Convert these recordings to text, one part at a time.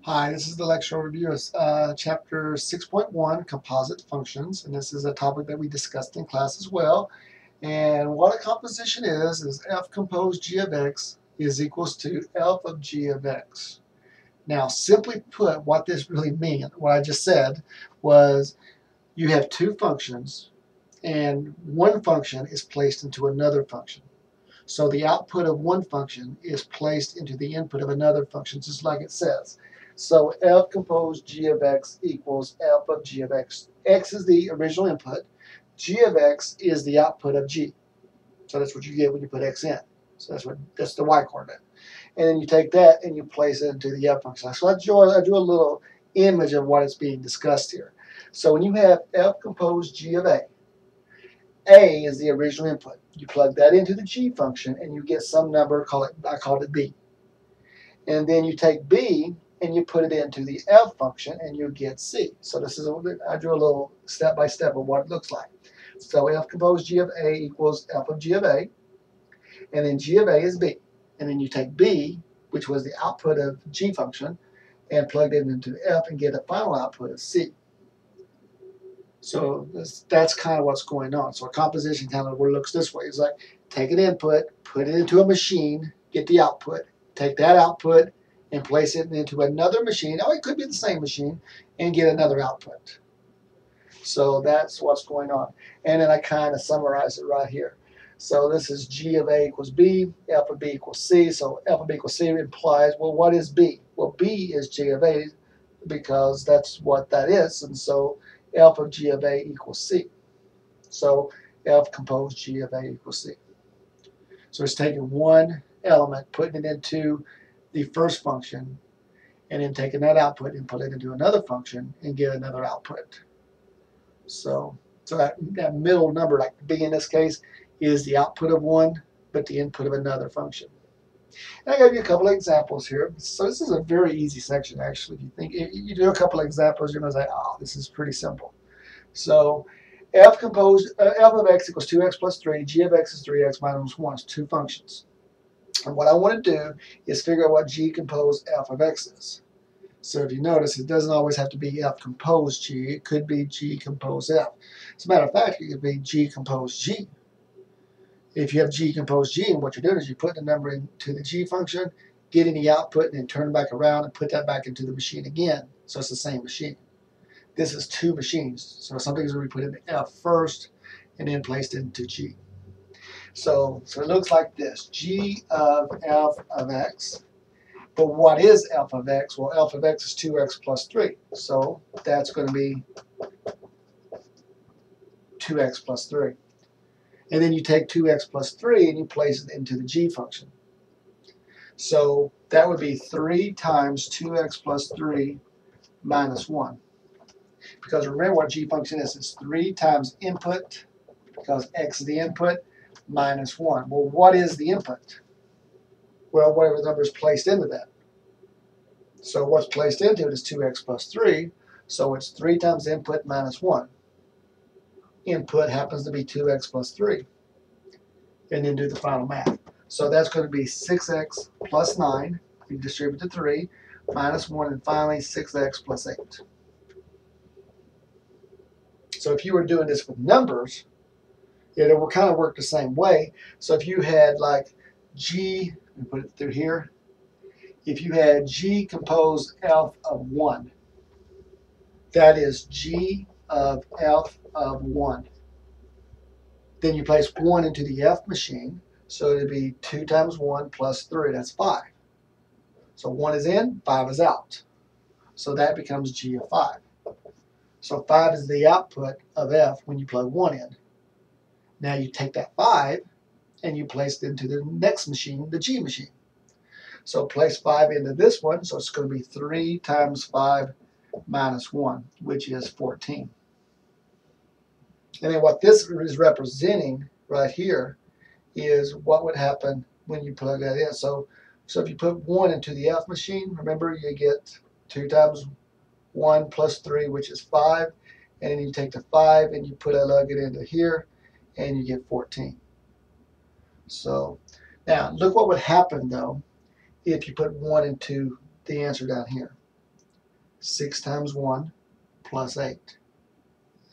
Hi, this is the lecture overview of chapter 6.1, Composite Functions, and this is a topic that we discussed in class as well. And what a composition is f composed g of x is equals to f of g of x. Now, simply put, what this really means, what I just said, was you have two functions, and one function is placed into another function. So the output of one function is placed into the input of another function, just like it says. So f composed g of x equals f of g of x. X is the original input. G of x is the output of g. So that's what you get when you put x in. So that's the y coordinate. And then you take that and you place it into the f function. So I drew a little image of what is being discussed here. So when you have f composed g of a is the original input. You plug that into the g function and you get some number, I called it b. And then you take b and you put it into the f function and you get c. So I drew a little step by step of what it looks like. So f composed g of a equals f of g of a, and then g of a is b. And then you take b, which was the output of g function, and plug it into f and get a final output of c. So that's kind of what's going on. So a composition kind of looks this way. It's like take an input, put it into a machine, get the output, take that output and place it into another machine. Oh, it could be the same machine, and get another output. So that's what's going on. And then I kind of summarize it right here. So this is g of a equals b, f of b equals c. So f of b equals c implies, well, what is b? Well, b is g of a because that's what that is. And so f of g of a equals c. So f composed g of a equals c. So it's taking one element, putting it into the first function, and then taking that output and put it into another function and get another output. So that middle number, like b in this case, is the output of one, but the input of another function. And I gave you a couple of examples here. So this is a very easy section, actually. If you do a couple of examples, you're going to say, oh, this is pretty simple. So f of x equals 2x plus 3, g of x is 3x minus 1. It's two functions. And what I want to do is figure out what g composed f of x is. So if you notice, it doesn't always have to be f composed g. It could be g composed f. As a matter of fact, it could be g composed g. If you have g composed g, and what you're doing is you put the number into the g function, getting the output, and then turn back around and put that back into the machine again. So it's the same machine. This is two machines. So some things will be put into f first and then placed into g. So it looks like this, g of f of x. But what is f of x? Well, f of x is 2x plus 3. So that's going to be 2x plus 3. And then you take 2x plus 3 and you place it into the g function. So that would be 3 times 2x plus 3 minus 1. Because remember what g function is. It's 3 times input, because x is the input, minus 1. Well, what is the input? Well, whatever number is placed into that. So what's placed into it is 2x plus 3. So it's 3 times input minus 1. Input happens to be 2x plus 3. And then do the final math. So that's going to be 6x plus 9. You distribute to 3, minus 1, and finally 6x plus 8. So if you were doing this with numbers, it will kind of work the same way. So if you had like g, let me put it through here. If you had g composed f of 1, that is g of f of 1. Then you place 1 into the f machine, so it would be 2 times 1 plus 3, that's 5. So 1 is in, 5 is out. So that becomes g of 5. So 5 is the output of f when you plug 1 in. Now you take that 5 and you place it into the next machine, the g machine. So place 5 into this one, so it's going to be 3 times 5 minus 1, which is 14. And then what this is representing right here is what would happen when you plug that in. So if you put 1 into the f machine, remember you get 2 times 1 plus 3, which is 5. And then you take the 5 and you plug it into here, and you get 14. So now look what would happen, though, if you put 1 into the answer down here. 6 times 1 plus 8,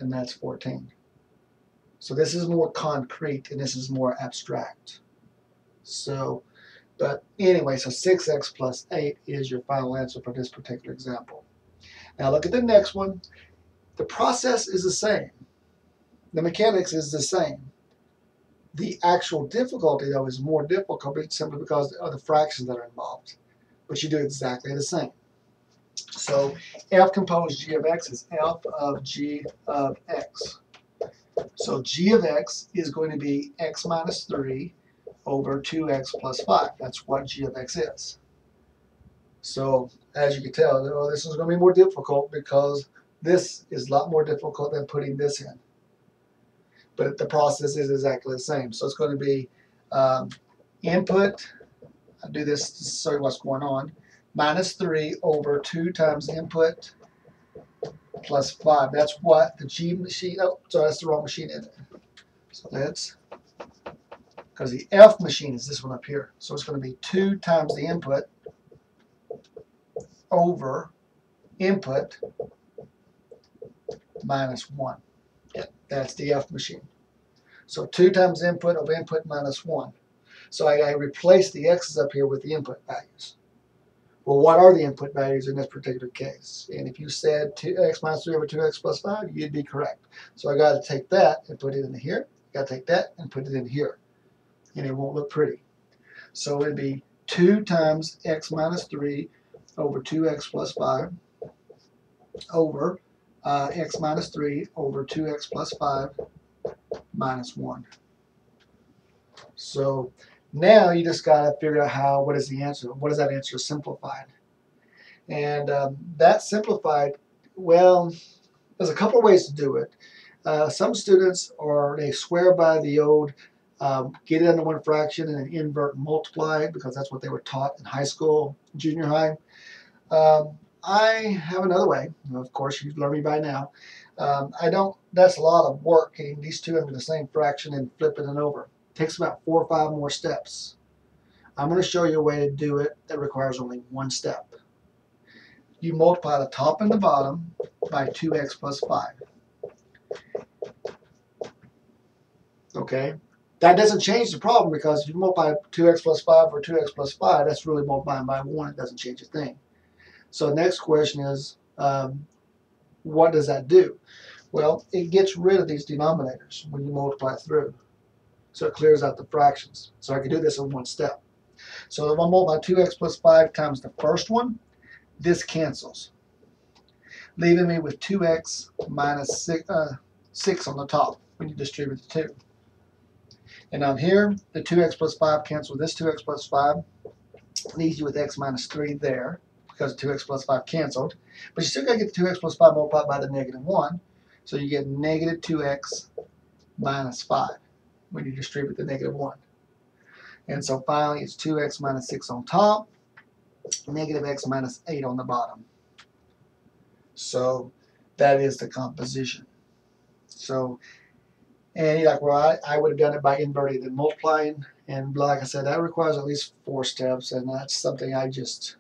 and that's 14. So this is more concrete and this is more abstract. So, but anyway, so 6x plus 8 is your final answer for this particular example. Now look at the next one. The process is the same. The mechanics is the same. The actual difficulty, though, is more difficult simply because of the fractions that are involved. But you do exactly the same. So f composed g of x is f of g of x. So g of x is going to be x minus 3 over 2x plus 5. That's what g of x is. So as you can tell, this is going to be more difficult because this is a lot more difficult than putting this in. But the process is exactly the same. So it's going to be input, I'll do this to show you what's going on, minus 3 over 2 times input plus 5. That's what the G machine, oh, sorry, that's the wrong machine in it. So that's, because the F machine is this one up here. So it's going to be 2 times the input over input minus 1. Yeah, that's the F machine. So 2 times input over input minus 1. So I replace the x's up here with the input values. Well, what are the input values in this particular case? And if you said 2x minus 3 over 2x plus 5, you'd be correct. So I got to take that and put it in here. Got to take that and put it in here. And it won't look pretty. So it'd be 2 times x minus 3 over 2x plus 5 over x minus 3 over 2x plus 5 minus 1. So now you just got to figure out what is the answer? What is that answer simplified? And that simplified, well, there's a couple of ways to do it. Some students they swear by the old get it under one fraction and then invert and multiply it because that's what they were taught in high school, junior high. I have another way. Of course, you've learned me by now. That's a lot of work getting these two under the same fraction and flipping it over. It takes about 4 or 5 more steps. I'm going to show you a way to do it that requires only one step. You multiply the top and the bottom by 2x plus 5. Okay? That doesn't change the problem because if you multiply 2x plus 5 or 2x plus 5, that's really multiplying by 1. It doesn't change a thing. So the next question is, what does that do? Well, it gets rid of these denominators when you multiply through. So it clears out the fractions. So I can do this in one step. So if I multiply 2x plus 5 times the first one, this cancels, leaving me with 2x minus 6 on the top when you distribute the 2. And down here, the 2x plus 5 cancels this 2x plus 5, leaves you with x minus 3 there because 2x plus 5 canceled. But you still got to get the 2x plus 5 multiplied by the negative 1. So you get negative 2x minus 5 when you distribute the negative 1. And so finally, it's 2x minus 6 on top, negative x minus 8 on the bottom. So that is the composition. So, and you're like, well, I would have done it by inverting and multiplying. And like I said, that requires at least 4 steps, and that's something I just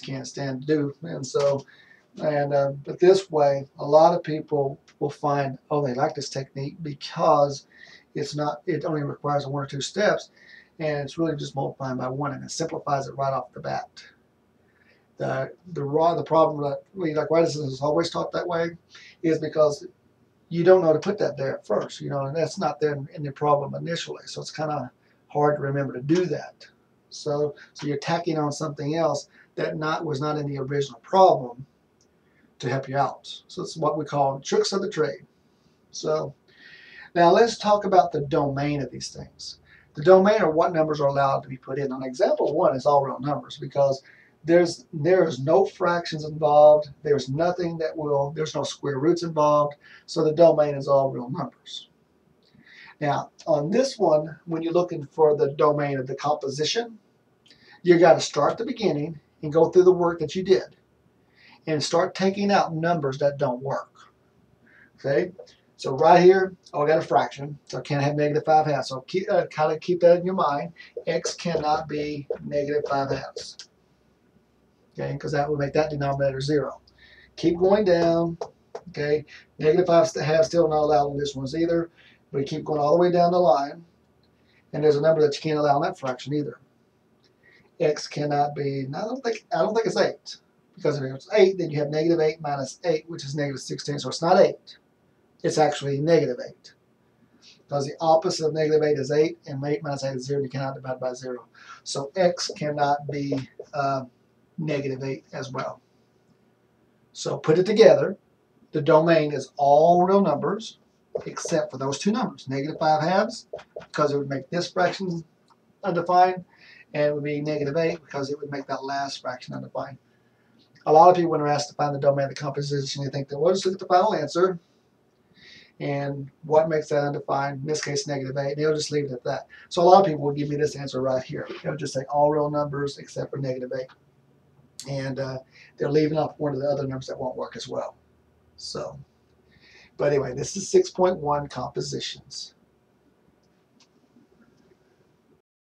can't stand to do. And so, but this way, a lot of people will find, oh, they like this technique because it only requires 1 or 2 steps, and it's really just multiplying by 1, and it simplifies it right off the bat. The problem that like why this is always taught that way is because you don't know to put that there at first, and that's not there in the problem initially. So it's kind of hard to remember to do that. So you're tacking on something else that was not in the original problem to help you out. So it's what we call tricks of the trade. So now let's talk about the domain of these things. The domain are what numbers are allowed to be put in. On example 1 is all real numbers because there is no fractions involved. There's nothing there's no square roots involved. So the domain is all real numbers. Now on this one, when you're looking for the domain of the composition, you got to start at the beginning and go through the work that you did and start taking out numbers that don't work. Okay? So right here, I got a fraction, so I can't have negative 5 halves. So kind of keep that in your mind. X cannot be negative 5 halves. Okay, because that would make that denominator 0. Keep going down. Okay, negative 5 halves still not allowed in this one's either. But you keep going all the way down the line. And there's a number that you can't allow in that fraction either. X cannot be, I don't think it's 8. Because if it's 8, then you have negative 8 minus 8, which is negative 16. So it's not 8. It's actually negative 8. Because the opposite of negative 8 is 8, and 8 minus 8 is 0, and you cannot divide by 0. So X cannot be negative 8 as well. So put it together. The domain is all real numbers except for those two numbers, negative 5 halves, because it would make this fraction undefined, and it would be negative 8 because it would make that last fraction undefined. A lot of people, when they're asked to find the domain of the composition, they think that, well, just look at the final answer, and what makes that undefined, in this case negative 8, they'll just leave it at that. So a lot of people will give me this answer right here. They'll just say all real numbers except for negative 8. And they're leaving off one of the other numbers that won't work as well. So, but anyway, this is 6.1 compositions.